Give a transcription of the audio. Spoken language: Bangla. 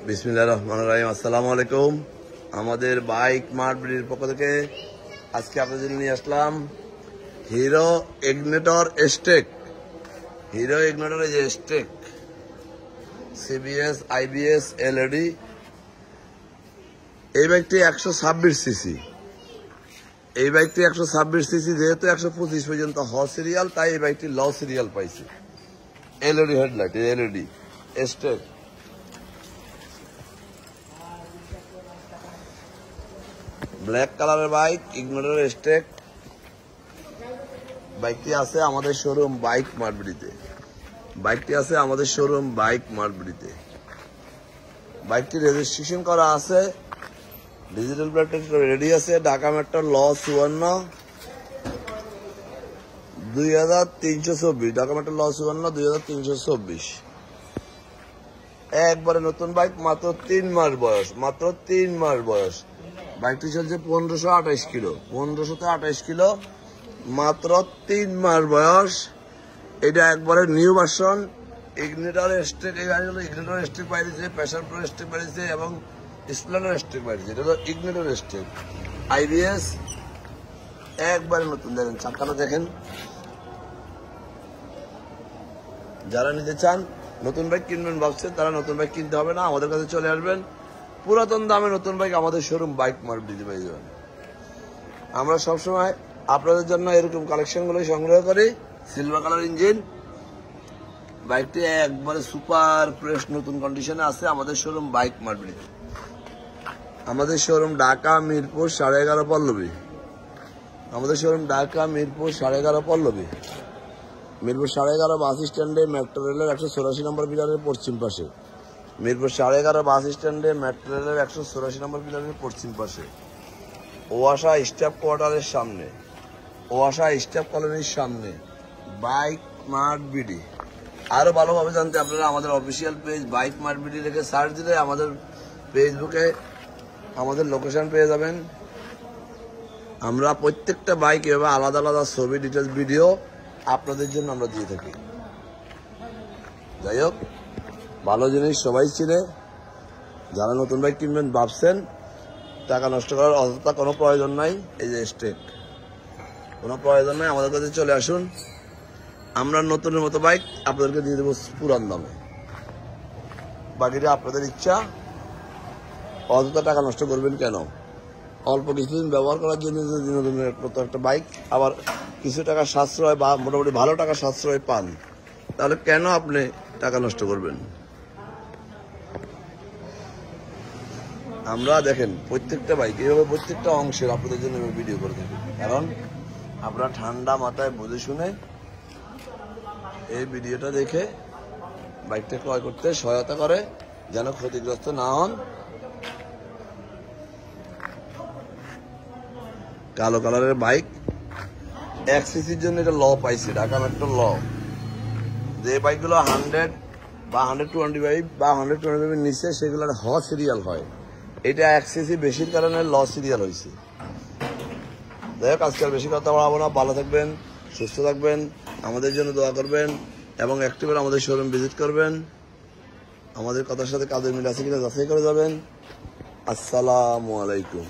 বিসমিল্লাহির রহমানির রহিম। আসসালামু আলাইকুম। আমাদের বাইক মার্ট বিডির পক্ষ থেকে আজকে আপনাদের জন্য নিয়ে আসলাম Hero Ignitor stock. Hero Ignitor এই যে স্টেক সিবিএস আইবিএস এলইডি। এই বাইকটি 126 সিসি। এই বাইকটি 126 সিসি, যেহেতু 125 পর্যন্ত হ সিরিয়াল, তাই এই বাইকটি ল সিরিয়াল পাইছে। এলইডি হেডলাইট, এলইডি স্টেক। ব্ল্যাক কালারের বাইক, ইগনিটর স্টেক। বাইকটি আছে আমাদের শোরুম বাইক মার্টবিডিতে। বাইকটি আছে আমাদের শোরুম বাইক মার্টবিডিতে। বাইকটি রেজিস্ট্রেশন করা আছে, ডিজিটাল প্লেট রেডি আছে। ঢাকা মেট্রো ল 54 2324। ঢাকা মেট্রো ল 54 2324। একবারে নতুন বাইক, মাত্র 3 মাস বয়স, মাত্র 3 মাস বয়স। বাইকটি চলছে 1528 কিলো, 1528 কিলো, মাত্র 3 মাস বয়স। এটা একবারে নিউ ভার্সন ইগনিটর স্টেক। এই গাড়িগুলো ইগনিটর স্টেক বাইরেছে, প্যাশন প্রো স্টেক বাইরেছে এবং স্প্লেন্ডার স্টেক বাইরেছে। এটা হলো ইগনিটর স্টেক আইবিএস। একবারে নতুন, দেখেন চাকাটা দেখেন। যারা নিতে চান, নতুন বাইক কিনবেন ভাবছেন, তারা নতুন বাইক কিনতে হবে না, আমাদের কাছে চলে আসবেন। পুরাতন দামে নতুন বাইক আমাদের শোরুম বাইক মার্ট দিতে পেয়ে যাবেন। আমরা সবসময় আপনাদের জন্য এরকম কালেকশনগুলো সংগ্রহ করি। সিলভার কালার ইঞ্জিন, বাইকটি একবারে সুপার ফ্রেশ নতুন কন্ডিশনে আছে আমাদের শোরুম বাইক মার্ট দিতে। আমাদের শোরুম ঢাকা মিরপুর 11.5 পল্লবী। আমাদের শোরুম ঢাকা মিরপুর 11.5 পল্লবী। মিরপুর 11.5 বাস স্ট্যান্ডে মেট্রো রেলের 184 নম্বর পিলারের পশ্চিম পাশে। মিরপুর 11.5 বাস স্ট্যান্ডে মেট্রো রেলের 184 নম্বর পিলারের পশ্চিম পাশে। ওয়াসা স্টাফ কোয়ার্টারের সামনে, ওয়াসা স্টাফ কলোনির সামনে বাইক মার্ট বিডি। আরো ভালোভাবে জানতে আপনারা আমাদের official page bike mart BD লিখে সার্চ দিলে আমাদের ফেসবুকে আমাদের লোকেশন পেয়ে যাবেন। আমরা প্রত্যেকটা বাইক এভাবে আলাদা আলাদা ছবি, ডিটেলস, ভিডিও আপনাদের জন্য আমরা দিয়ে থাকি। যাই হোক, ভালো জিনিস সবাই চিনে। যারা নতুন বাইক কিনবেন ভাবছেন, টাকা নষ্ট করার অযথা কোনো প্রয়োজন নাই। এই যে স্টেক, কোনো প্রয়োজন নাই। আমাদের কাছে চলে আসুন, আমরা নতুনের মতো বাইক আপনাদেরকে দিয়ে দেবো পুরান দামে। বাকিটা আপনাদের ইচ্ছা। অযথা টাকা নষ্ট করবেন কেন? অল্প কিছুদিন ব্যবহার করার জন্য যদি নতুনের মতো একটা বাইক আবার কিছু টাকা সাশ্রয় বা মোটামুটি ভালো টাকা সাশ্রয় পান, তাহলে কেন আপনি টাকা নষ্ট করবেন? আমরা দেখেন প্রত্যেকটা বাইক এইভাবে প্রত্যেকটা অংশের আপনাদের জন্য ভিডিও করে থাকি, কারণ আপনারা ঠান্ডা মাথায় বুঝে শুনে এই ভিডিওটা দেখে বাইকটা ক্রয় করতে সহায়তা করে, যেন ক্ষতিগ্রস্ত না হন। কালো কালারের বাইক, 1 সিসির জন্য এটা ল পাইছে, ঢাকা মেট্রো ল। যে বাইকগুলো 100 বা 125 বা 125 নিচে, সেগুলোর হ সিরিয়াল হয়। এটা 1 সিসি বেশির কারণে ল সিরিয়াল হয়েছে। যাই হোক, আজকাল বেশি কথা বলবো না। ভালো থাকবেন, সুস্থ থাকবেন, আমাদের জন্য দোয়া করবেন এবং একটিবার আমাদের শোরুম ভিজিট করবেন। আমাদের কথার সাথে কাজের মিল আছে কিনা যাচাই করে যাবেন। আসসালামু আলাইকুম।